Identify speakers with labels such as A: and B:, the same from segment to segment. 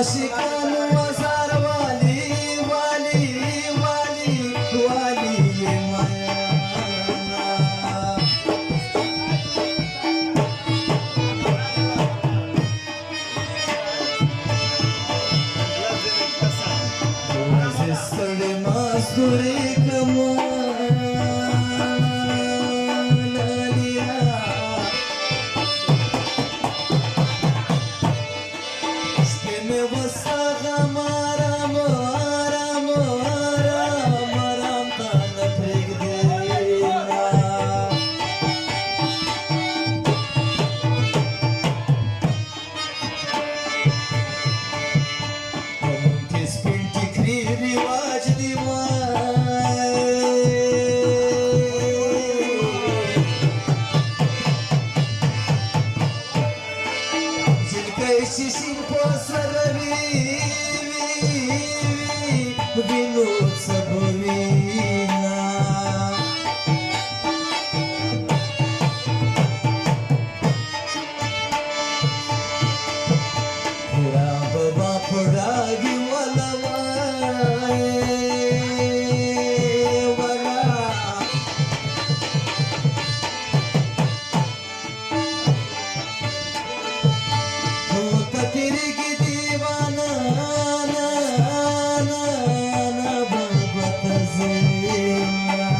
A: عاشقان وزار والي والي والي والي ميانا وزستر مصدري كمان عليها شتمي وصاغة مرام مرام مرام مرام طالب رقدينا وممكن بنتي كريري واجدي Sin posare vinut saborina pura baba puragi wala wala तेरी की दीवाना ना ना ना बाबा तज़ेरा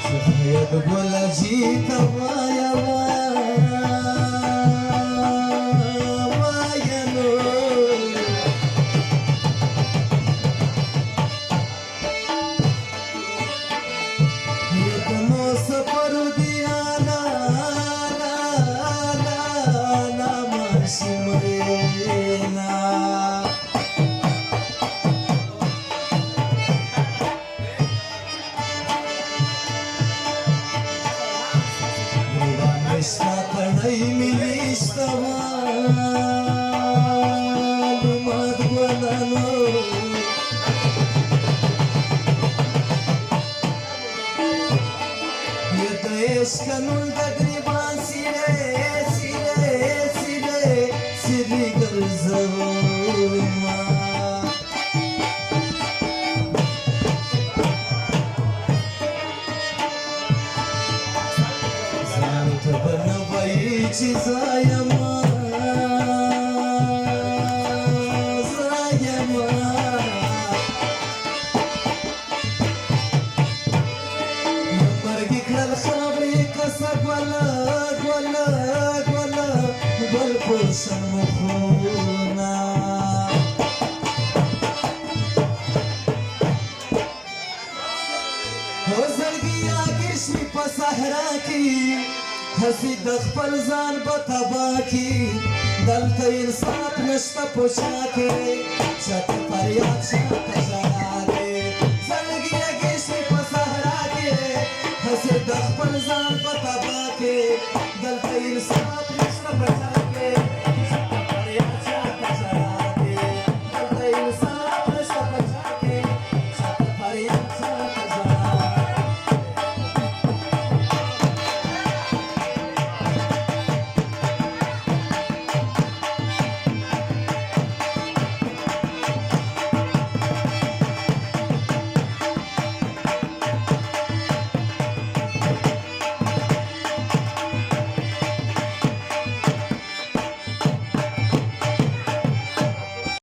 A: सफ़ेद बोला जीता वाया वाया नो Saparu diana na na na marshimrena Nishta tanai milistava madwanano Escanul de griban sire, sire, sire, sire gărzăma Zantă bănăvă aici zayama Zayama Mărghi crăl ولا ولا ولا بالقرص مخونا وزرقيا قشمي بسهراكي هسي دخل زان بطباكي دلت انصاف نشتا پوشاكي شت فرياد شت جراكي زرقيا قشمي بسهراكي هسي دخل زان بطباكي